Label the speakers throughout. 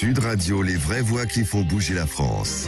Speaker 1: Sud Radio, les vraies voix qui font bouger la France.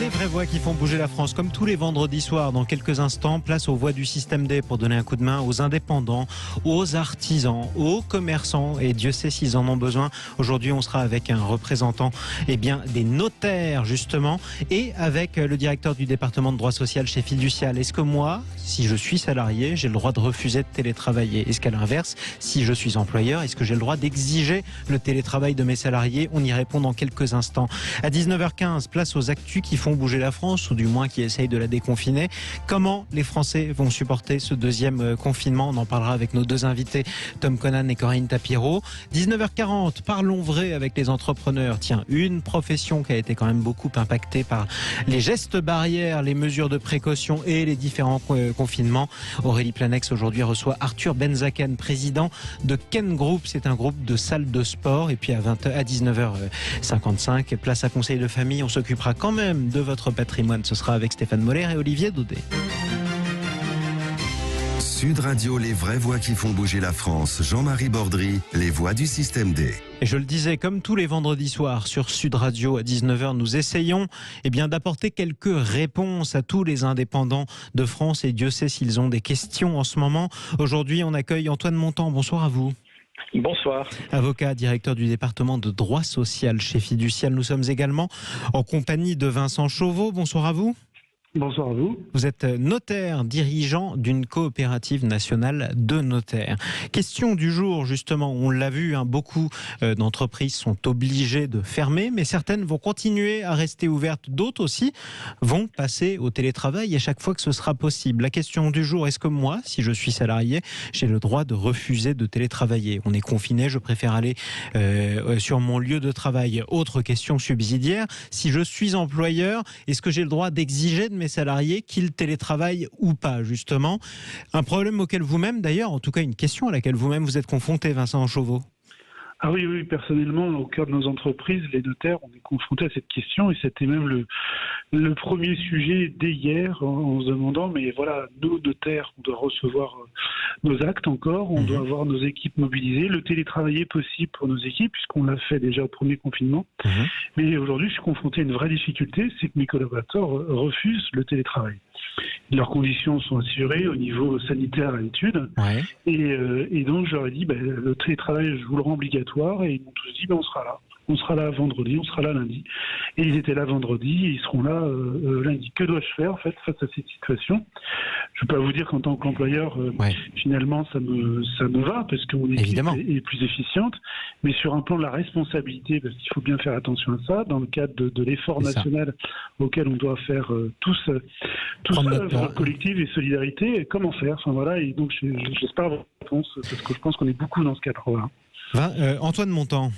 Speaker 2: Les vraies voix qui font bouger la France, comme tous les vendredis soirs. Dans quelques instants, place aux voix du système D pour donner un coup de main aux indépendants, aux artisans, aux commerçants. Et Dieu sait s'ils en ont besoin. Aujourd'hui, on sera avec un représentant des notaires, justement, et avec le directeur du département de droit social chez Fiducial. Est-ce que moi, si je suis salarié, j'ai le droit de refuser de télétravailler? Est-ce qu'à l'inverse, si je suis employeur, est-ce que j'ai le droit d'exiger le télétravail de mes salariés? On y répond dans quelques instants. À 19h15, place aux actus qui font bouger la France, ou du moins qui essayent de la déconfiner. Comment les Français vont supporter ce deuxième confinement? On en parlera avec nos deux invités, Tom Conan et Corinne Tapiro. 19h40, parlons vrai avec les entrepreneurs. Tiens, une profession qui a été quand même beaucoup impactée par les gestes barrières, les mesures de précaution et les différents confinements. Aurélie Planex aujourd'hui reçoit Arthur Benzaken, président de Ken Group. C'est un groupe de salles de sport. Et puis à 19h55, place à conseil de famille. On s'occupera quand même de votre patrimoine. Ce sera avec Stéphane Moller et Olivier Daudet.
Speaker 1: Sud Radio, les vraies voix qui font bouger la France. Jean-Marie Bordry, les voix du système D.
Speaker 2: Et je le disais, comme tous les vendredis soirs sur Sud Radio à 19h, nous essayons d'apporter quelques réponses à tous les indépendants de France. Et Dieu sait s'ils ont des questions en ce moment. Aujourd'hui, on accueille Antoine Montant. Bonsoir à vous.
Speaker 3: Bonsoir.
Speaker 2: Avocat, directeur du département de droit social chez Fiducial. Nous sommes également en compagnie de Vincent Chauveau. Bonsoir à vous.
Speaker 4: Bonsoir à vous.
Speaker 2: Vous êtes notaire, dirigeant d'une coopérative nationale de notaires. Question du jour, justement, on l'a vu, beaucoup d'entreprises sont obligées de fermer, mais certaines vont continuer à rester ouvertes. D'autres aussi vont passer au télétravail à chaque fois que ce sera possible. La question du jour, est-ce que moi, si je suis salarié, j'ai le droit de refuser de télétravailler? On est confiné, je préfère aller sur mon lieu de travail. Autre question subsidiaire, si je suis employeur, est-ce que j'ai le droit d'exiger de mes salariés qu'ils télétravaillent ou pas, justement? Un problème auquel vous-même, d'ailleurs, en tout cas une question à laquelle vous-même vous êtes confronté, Vincent Chauveau.
Speaker 4: Ah oui, personnellement, au cœur de nos entreprises, les notaires, on est confrontés à cette question et c'était même le premier sujet dès hier en se demandant, mais voilà, nous, notaires, on doit recevoir nos actes encore, on doit avoir nos équipes mobilisées, le télétravail est possible pour nos équipes puisqu'on l'a fait déjà au premier confinement. Mais aujourd'hui, je suis confronté à une vraie difficulté, c'est que mes collaborateurs refusent le télétravail. Leurs conditions sont assurées au niveau sanitaire à l'étude. Ouais. Et donc, je leur ai dit, le télétravail, je vous le rends obligatoire. Et ils m'ont tous dit, on sera là. On sera là vendredi, on sera là lundi. Et ils étaient là vendredi et ils seront là lundi. Que dois-je faire, en fait, face à cette situation? Je ne peux pas vous dire qu'en tant qu'employeur, finalement, ça me va parce que mon équipe est plus efficiente. Mais sur un plan de la responsabilité, parce qu'il faut bien faire attention à ça, dans le cadre de l'effort national auquel on doit faire tous œuvre collective et solidarité, comment faire? Enfin voilà, et donc j'espère avoir une réponse parce que je pense qu'on est beaucoup dans ce cadre-là.
Speaker 2: Antoine Montant,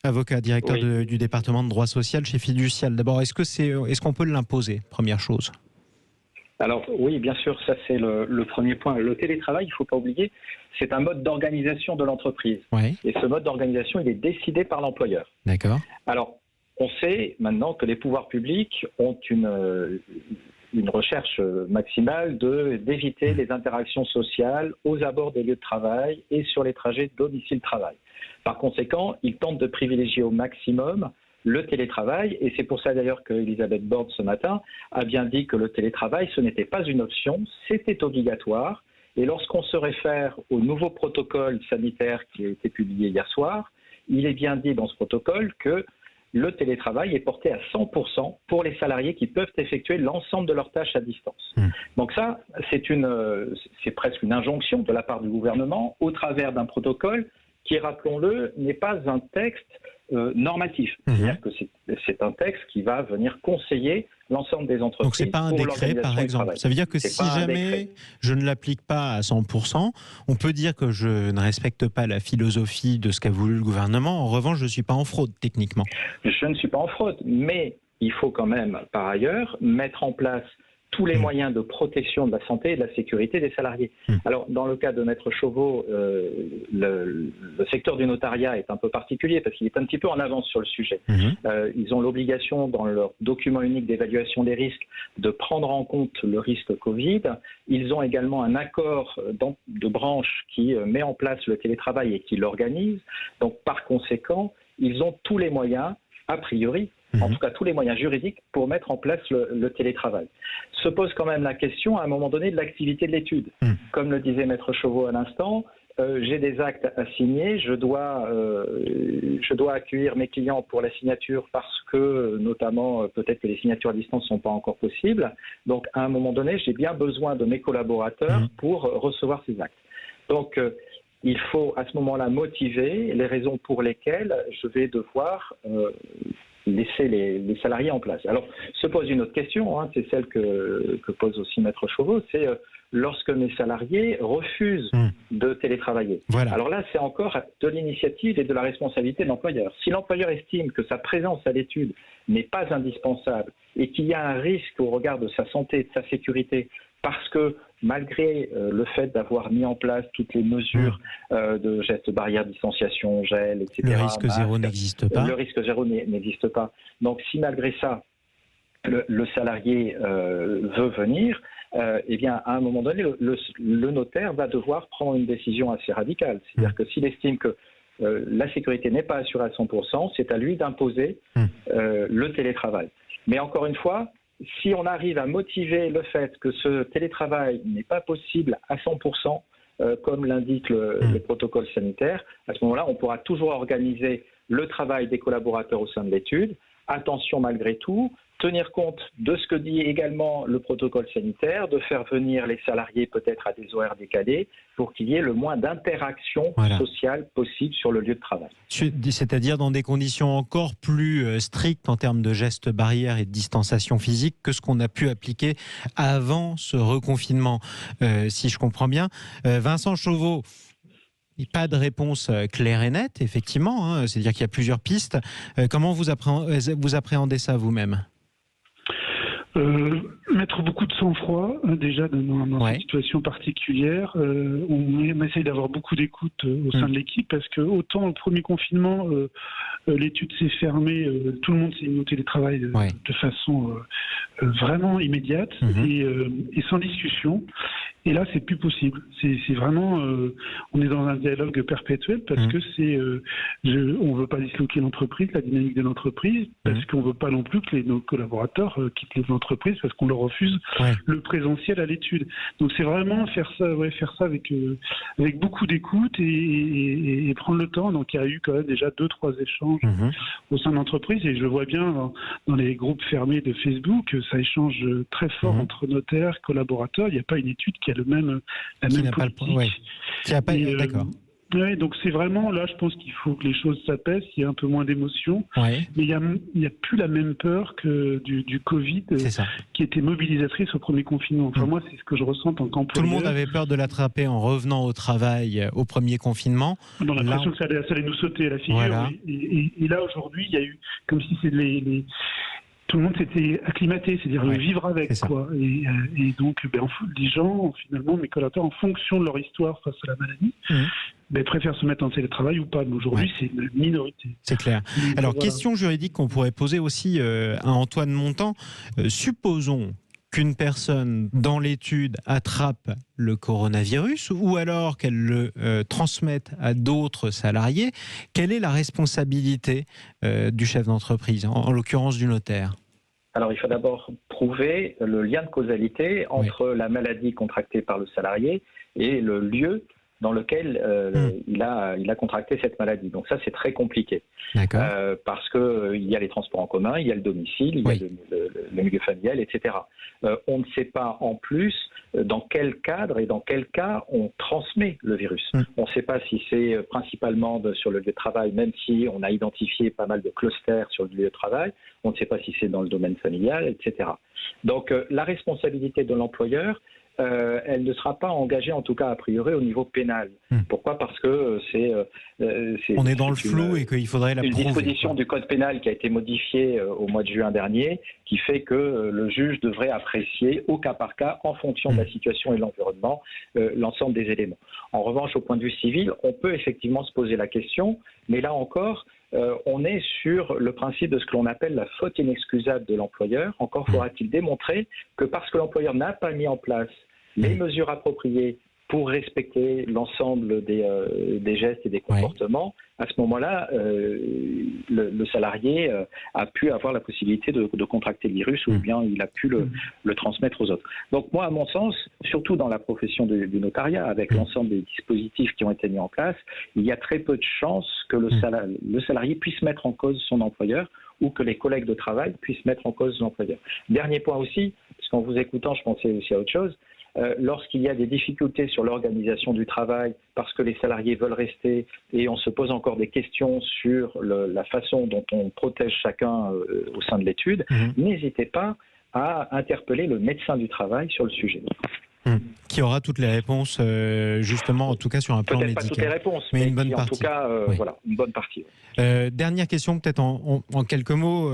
Speaker 2: avocat, directeur du département de droit social chez Fiducial. D'abord, est-ce qu'on peut l'imposer? Première chose.
Speaker 3: Alors oui, bien sûr, ça c'est le premier point. Le télétravail, il ne faut pas oublier, c'est un mode d'organisation de l'entreprise. Ouais. Et ce mode d'organisation, il est décidé par l'employeur.
Speaker 2: D'accord.
Speaker 3: Alors, on sait maintenant que les pouvoirs publics ont une recherche maximale d'éviter les interactions sociales aux abords des lieux de travail et sur les trajets domicile-travail. Par conséquent, ils tentent de privilégier au maximum le télétravail, et c'est pour ça d'ailleurs qu'Elisabeth Borne ce matin a bien dit que le télétravail, ce n'était pas une option, c'était obligatoire. Et lorsqu'on se réfère au nouveau protocole sanitaire qui a été publié hier soir, il est bien dit dans ce protocole que le télétravail est porté à 100% pour les salariés qui peuvent effectuer l'ensemble de leurs tâches à distance. Donc ça, c'est presque une injonction de la part du gouvernement au travers d'un protocole qui, rappelons-le, n'est pas un texte normatif. C'est-à-dire que c'est un texte qui va venir conseiller l'ensemble des entreprises.
Speaker 2: Donc c'est pas un décret, par exemple. Ça veut dire que si jamais je ne l'applique pas à 100%, on peut dire que je ne respecte pas la philosophie de ce qu'a voulu le gouvernement. En revanche, je ne suis pas en fraude, techniquement.
Speaker 3: Je ne suis pas en fraude, mais il faut quand même, par ailleurs, mettre en place tous les moyens de protection de la santé et de la sécurité des salariés. Alors, dans le cas de Maître Chauveau, le secteur du notariat est un peu particulier parce qu'il est un petit peu en avance sur le sujet. Ils ont l'obligation, dans leur document unique d'évaluation des risques, de prendre en compte le risque Covid. Ils ont également un accord de branche qui met en place le télétravail et qui l'organise. Donc, par conséquent, ils ont tous les moyens, a priori, en tout cas tous les moyens juridiques pour mettre en place le télétravail. Se pose quand même la question à un moment donné de l'activité de l'étude. Comme le disait Maître Chauveau à l'instant, j'ai des actes à signer, je dois accueillir mes clients pour la signature parce que, notamment, peut-être que les signatures à distance ne sont pas encore possibles. Donc, à un moment donné, j'ai bien besoin de mes collaborateurs pour recevoir ces actes. Donc, il faut à ce moment-là motiver les raisons pour lesquelles je vais devoir laisser les salariés en place. Alors, se pose une autre question, c'est celle que pose aussi Maître Chauveau, c'est lorsque mes salariés refusent de télétravailler. Voilà. Alors là, c'est encore de l'initiative et de la responsabilité de l'employeur. Si l'employeur estime que sa présence à l'étude n'est pas indispensable et qu'il y a un risque au regard de sa santé et de sa sécurité, parce que malgré le fait d'avoir mis en place toutes les mesures de gestes barrières, distanciation, gel, etc.
Speaker 2: Le risque zéro n'existe pas.
Speaker 3: Le risque zéro n'existe pas. Donc si malgré ça, le salarié veut venir, eh bien, à un moment donné, le notaire va devoir prendre une décision assez radicale. C'est-à-dire que s'il estime que la sécurité n'est pas assurée à 100%, c'est à lui d'imposer le télétravail. Mais encore une fois, si on arrive à motiver le fait que ce télétravail n'est pas possible à 100%, comme l'indique le protocole sanitaire, à ce moment-là, on pourra toujours organiser le travail des collaborateurs au sein de l'étude. Attention malgré tout, tenir compte de ce que dit également le protocole sanitaire, de faire venir les salariés peut-être à des horaires décalés pour qu'il y ait le moins d'interaction sociale possible sur le lieu de travail.
Speaker 2: C'est-à-dire dans des conditions encore plus strictes en termes de gestes barrières et de distanciation physique que ce qu'on a pu appliquer avant ce reconfinement, si je comprends bien. Vincent Chauveau, pas de réponse claire et nette, effectivement, c'est-à-dire qu'il y a plusieurs pistes. Comment vous appréhendez ça vous-même ?
Speaker 4: Mettre beaucoup de sang-froid, déjà dans cette situation particulière. On essaye d'avoir beaucoup d'écoute au sein de l'équipe parce que autant au premier confinement, l'étude s'est fermée, tout le monde s'est mis au télétravail de façon vraiment immédiate et sans discussion. Et là, c'est plus possible. C'est vraiment, on est dans un dialogue perpétuel parce que on veut pas disloquer l'entreprise, la dynamique de l'entreprise, parce qu'on veut pas non plus que nos collaborateurs quittent l'entreprise parce qu'on leur refuse le présentiel à l'étude. Donc c'est vraiment faire ça avec beaucoup d'écoute et prendre le temps. Donc il y a eu quand même déjà 2-3 échanges au sein de l'entreprise et je vois bien dans les groupes fermés de Facebook, ça échange très fort entre notaires, collaborateurs. Il n'y a pas une étude qui a la même politique.
Speaker 2: D'accord.
Speaker 4: Oui, donc c'est vraiment là, je pense qu'il faut que les choses s'apaisent, qu'il y ait un peu moins d'émotion. Mais il n'y a plus la même peur que du Covid qui était mobilisatrice au premier confinement. Enfin, moi, c'est ce que je ressens en qu'employeur.
Speaker 2: Tout le monde avait peur de l'attraper en revenant au travail au premier confinement.
Speaker 4: On a l'impression que ça allait nous sauter à la figure. Et là, aujourd'hui, il y a eu, comme si c'est tout le monde s'était acclimaté, c'est-à-dire le vivre avec, quoi. Et donc, les gens, finalement, mes collaborateurs, en fonction de leur histoire face à la maladie, préfèrent se mettre en télétravail ou pas. Mais aujourd'hui, c'est une minorité.
Speaker 2: C'est clair. Donc, alors, question juridique qu'on pourrait poser aussi à Antoine Montant. Supposons qu'une personne dans l'étude attrape le coronavirus ou alors qu'elle le transmette à d'autres salariés, quelle est la responsabilité du chef d'entreprise, en l'occurrence du notaire ?
Speaker 3: Alors, il faut d'abord prouver le lien de causalité entre la maladie contractée par le salarié et le lieu dans lequel il a contracté cette maladie. Donc ça, c'est très compliqué. Parce qu'il y a les transports en commun, il y a le domicile, il y a le milieu familial, etc. On ne sait pas en plus dans quel cadre et dans quel cas on transmet le virus. On ne sait pas si c'est principalement sur le lieu de travail, même si on a identifié pas mal de clusters sur le lieu de travail. On ne sait pas si c'est dans le domaine familial, etc. Donc la responsabilité de l'employeur, elle ne sera pas engagée, en tout cas a priori, au niveau pénal. Pourquoi ? Parce que
Speaker 2: on est dans le flou et qu'il faudrait la prouver.
Speaker 3: Une disposition du code pénal qui a été modifiée au mois de juin dernier, qui fait que le juge devrait apprécier au cas par cas, en fonction de la situation et de l'environnement, l'ensemble des éléments. En revanche, au point de vue civil, on peut effectivement se poser la question, mais là encore, on est sur le principe de ce que l'on appelle la faute inexcusable de l'employeur. Encore faudra-t-il démontrer que parce que l'employeur n'a pas mis en place les mesures appropriées pour respecter l'ensemble des gestes et des comportements, à ce moment-là, le salarié a pu avoir la possibilité de contracter le virus ou bien il a pu le transmettre aux autres. Donc moi, à mon sens, surtout dans la profession du notariat, avec l'ensemble des dispositifs qui ont été mis en place, il y a très peu de chances que le salarié puisse mettre en cause son employeur ou que les collègues de travail puissent mettre en cause l'employeur. Dernier point aussi, parce qu'en vous écoutant, je pensais aussi à autre chose, lorsqu'il y a des difficultés sur l'organisation du travail parce que les salariés veulent rester et on se pose encore des questions sur la façon dont on protège chacun au sein de l'étude, n'hésitez pas à interpeller le médecin du travail sur le sujet.
Speaker 2: Qui aura toutes les réponses, justement, en tout cas sur un plan médical.
Speaker 3: Peut-être pas toutes les réponses,
Speaker 2: mais une bonne
Speaker 3: qui,
Speaker 2: partie.
Speaker 3: En tout cas, voilà, une bonne partie.
Speaker 2: Dernière question, peut-être en quelques mots,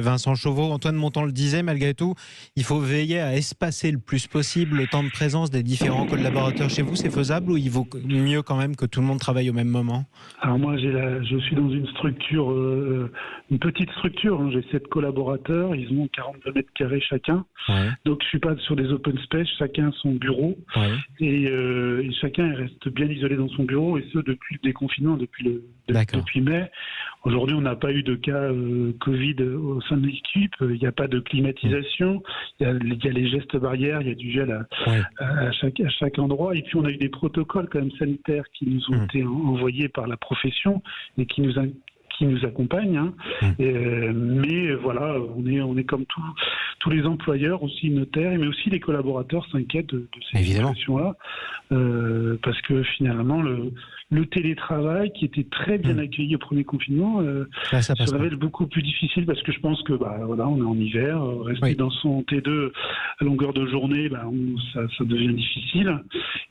Speaker 2: Vincent Chauveau. Antoine Montan le disait, malgré tout, il faut veiller à espacer le plus possible le temps de présence des différents collaborateurs chez vous. C'est faisable ou il vaut mieux quand même que tout le monde travaille au même moment?
Speaker 4: Alors moi, je suis dans une structure, une petite structure. J'ai 7 collaborateurs, ils ont 42 mètres carrés chacun. Donc je suis pas sur des open space, chacun a son bureau. Et chacun reste bien isolé dans son bureau, et ce depuis le déconfinement, depuis mai. Aujourd'hui, on n'a pas eu de cas Covid au sein de l'équipe. Il n'y a pas de climatisation. Il y a les gestes barrières. Il y a du gel à chaque endroit. Et puis, on a eu des protocoles quand même sanitaires qui nous ont été envoyés par la profession et qui nous accompagnent. Mais voilà, on est comme tous les employeurs, aussi notaires, mais aussi les collaborateurs s'inquiètent de ces situations-là. Parce que finalement, le télétravail, qui était très bien accueilli au premier confinement, se révèle beaucoup plus difficile parce que je pense que voilà, on est en hiver, rester dans son T2 à longueur de journée, ça devient difficile.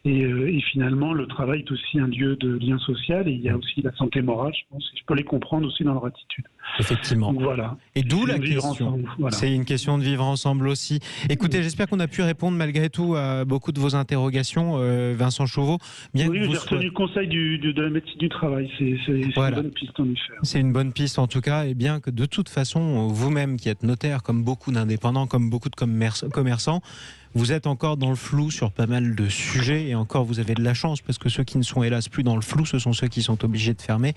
Speaker 4: Et finalement, le travail est aussi un lieu de lien social et il y a aussi la santé morale, je pense. Et je peux les comprendre aussi dans leur attitude.
Speaker 2: Effectivement.
Speaker 4: Donc voilà.
Speaker 2: Et d'où la question. C'est une question de vivre ensemble aussi. Écoutez, j'espère qu'on a pu répondre malgré tout à beaucoup de vos interrogations, Vincent Chauveau.
Speaker 4: Oui, j'ai retenu le conseil de la médecine du travail. C'est une bonne piste en effet.
Speaker 2: C'est une bonne piste en tout cas, et bien que de toute façon, vous-même qui êtes notaire, comme beaucoup d'indépendants, comme beaucoup de commerçants, vous êtes encore dans le flou sur pas mal de sujets, et encore vous avez de la chance parce que ceux qui ne sont hélas plus dans le flou, ce sont ceux qui sont obligés de fermer.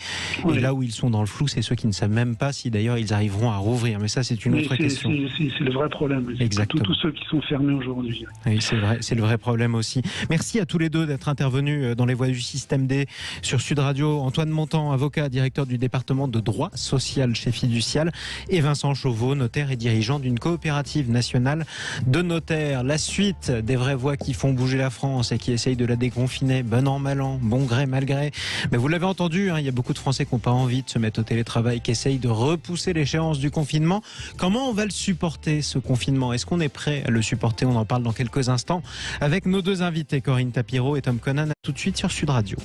Speaker 2: Et là où ils sont dans le flou, c'est ceux qui ne savent même pas si d'ailleurs ils arriveront à rouvrir. Mais ça, c'est une autre question.
Speaker 4: C'est le vrai problème.
Speaker 2: Exactement.
Speaker 4: Tous ceux qui sont fermés aujourd'hui.
Speaker 2: Oui, c'est vrai, c'est le vrai problème aussi. Merci à tous les deux d'être intervenus dans les voies du système D sur Sud Radio. Antoine Montan, avocat, directeur du département de droit social chez Fiducial, et Vincent Chauveau, notaire et dirigeant d'une coopérative nationale de notaires. La suite des vraies voix qui font bouger la France et qui essayent de la déconfiner, bon an, mal an, bon gré, mal gré. Mais vous l'avez entendu, il y a beaucoup de Français qui n'ont pas envie de se mettre au télétravail, qui essayent de repousser l'échéance du confinement. Comment on va le supporter, ce confinement? Est-ce qu'on est prêt à le supporter? On en parle dans quelques instants avec nos deux invités, Corinne Tapiro et Tom Conan. Tout de suite sur Sud Radio.